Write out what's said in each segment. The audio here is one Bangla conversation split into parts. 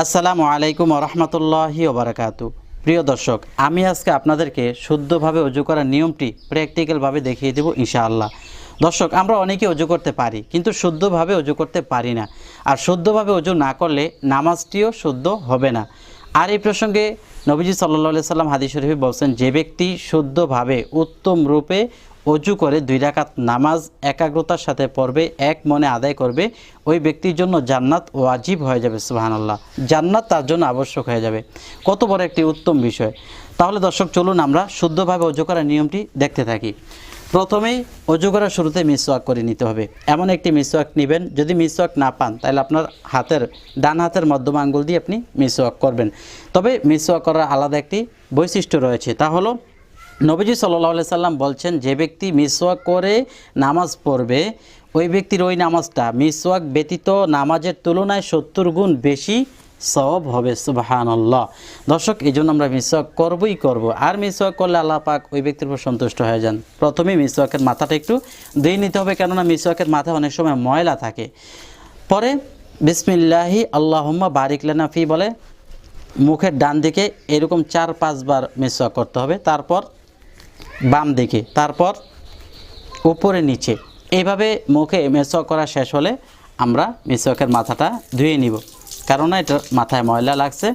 আসসালামু আলাইকুম ওরহমতুল্লাহি ওবারাকাতু। প্রিয় দর্শক, আমি আজকে আপনাদেরকে শুদ্ধভাবে অজু করার নিয়মটি প্র্যাকটিক্যালভাবে দেখিয়ে দেব ইনশাআল্লাহ। দর্শক, আমরা অনেকে অজু করতে পারি কিন্তু শুদ্ধভাবে অজু করতে পারি না, আর শুদ্ধভাবে অজু না করলে নামাজটিও শুদ্ধ হবে না। আর এই প্রসঙ্গে নবীজি সাল্লাল্লাহু আলাইহি সাল্লাম হাদিস শরীফে বলছেন, যে ব্যক্তি শুদ্ধভাবে উত্তম রূপে অজু করে 2 রাকাত নামাজ একাগ্রতার সাথে পড়বে, এক মনে আদায় করবে, ওই ব্যক্তির জন্য জান্নাত ওয়াজিব হয়ে যাবে। সুবহানাল্লাহ, জান্নাত তার জন্য আবশ্যক হয়ে যাবে। কত বড় একটি উত্তম বিষয়। তাহলে দর্শক, চলুন আমরা শুদ্ধভাবে অজু করার নিয়মটি দেখতে থাকি। প্রথমেই অজু করার শুরুতে মিসওয়াক করে নিতে হবে। এমন একটি মিসওয়াক নেবেন, যদি মিসওয়াক না পান তাহলে আপনার ডান হাতের মধ্যম আঙ্গুল দিয়ে আপনি মিসওয়াক করবেন। তবে মিসওয়াক করার আলাদা একটি বৈশিষ্ট্য রয়েছে, তা হলো নবীজি সাল্লাল্লাহু আলাইহি সাল্লাম বলছেন, যে ব্যক্তি মিসওয়াক করে নামাজ পড়বে ওই ব্যক্তির ওই নামাজটা মিসওয়াক ব্যতীত নামাজের তুলনায় 70 গুণ বেশি সওয়াব হবে। সুবহানাল্লাহ। দর্শক, এই জন্য আমরা মিসওয়াক করবই করব, আর মিসওয়াক করলে আল্লাহ পাক ওই ব্যক্তির উপর সন্তুষ্ট হয়ে যান। প্রথমেই মিসওয়াকের মাথাটা একটু ধুয়ে নিতে হবে, কেননা মিসওয়াকের মাথায় অনেক সময় ময়লা থাকে। পরে বিসমিল্লাহি আল্লাহুম্মা বারিক লানা ফি বলে মুখের ডান দিকে এরকম 4-5 বার মিসওয়াক করতে হবে, তারপর বাম দিকে, তারপর উপরে নিচে, এইভাবে মুখে মিসওয়াক করা শেষ হলে আমরা মিসওয়াকের মাথাটা ধুয়ে নিব, কারণ এটা মাথায় ময়লা লাগছে।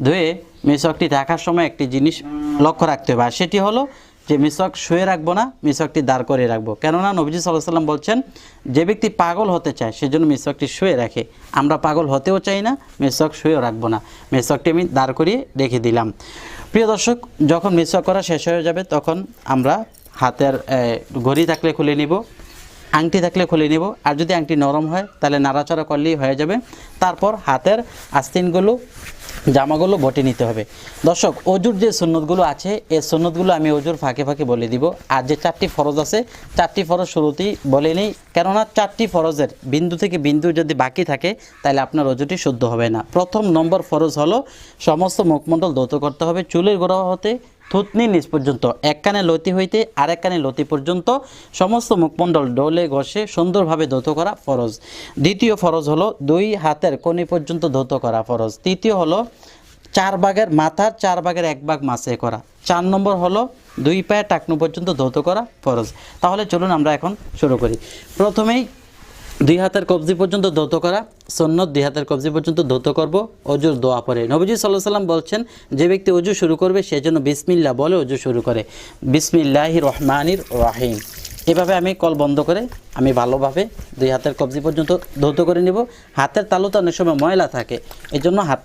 ধুয়ে মিসওয়াকটি রাখার সময় একটি জিনিস লক্ষ্য রাখতে হবে, আর সেটি হলো যে মিসওয়াক শুয়ে রাখবো না, মিসওয়াকটি দাঁড় করে রাখবো। কেননা নবীজি সাল্লাল্লাহু আলাইহি সাল্লাম বলছেন, যে ব্যক্তি পাগল হতে চায় সেজন্য মিসওয়াকটি শুয়ে রাখে। আমরা পাগল হতেও চাই না, মিসওয়াক শুয়েও রাখবো না, মিসওয়াকটি আমি দাঁড় করিয়ে রেখে দিলাম। প্রিয় দর্শক, যখন মিসওয়াক করা শেষ হয়ে যাবে তখন আমরা হাতের ঘড়ি থাকলে খুলে নিব, আংটি থাকলে খুলে নিব, আর যদি আংটি নরম হয় তাহলে নাড়াচাড়া করলেই হয়ে যাবে। তারপর হাতের আস্তিনগুলো, জামাগুলো বটে নিতে হবে। দর্শক, অজুর যে সুন্নতগুলো আছে এই সুন্নতগুলো আমি অজুর ফাঁকে ফাঁকে বলে দিব। আর যে 4টি ফরজ আছে 4টি ফরজ শুরুতেই বলে নেই, কেননা 4টি ফরজের বিন্দু থেকে বিন্দু যদি বাকি থাকে তাহলে আপনার অজুটি শুদ্ধ হবে না। প্রথম নম্বর ফরজ হলো সমস্ত মুখমণ্ডল ধৌত করতে হবে, চুলের গোড়া হতে থুতনি নিচ পর্যন্ত, এক কানে লতি হইতে আরেক কানে লতি পর্যন্ত সমস্ত মুখমণ্ডল ডলে ঘষে সুন্দরভাবে ধৌত করা ফরজ। দ্বিতীয় ফরজ হলো 2 হাতের কনি পর্যন্ত ধৌত করা ফরজ। তৃতীয় হলো 4 ভাগের মাথার 4 ভাগের 1 ভাগ মাসে করা। 4 নম্বর হলো 2 পায়ের টাকনু পর্যন্ত ধৌত করা ফরজ। তাহলে চলুন আমরা এখন শুরু করি। প্রথমেই 2 হাতের কবজি পর্যন্ত ধৌত করা সুন্নত, 2 হাতের কবজি পর্যন্ত ধৌত করব অজুর দোয়া পড়ে। নবীজি সাল্লাল্লাহু আলাইহি সাল্লাম বলছেন, যে ব্যক্তি অজু শুরু করবে সে যেন বিসমিল্লাহ বলে অজু শুরু করে, বিসমিল্লাহির রহমানির রহিম। এভাবে আমি কল বন্ধ করে আমি ভালোভাবে 2 হাতের কবজি পর্যন্ত ধৌত করে নেব। হাতের তালুতে অনেক সময় ময়লা থাকে, এই জন্য হাত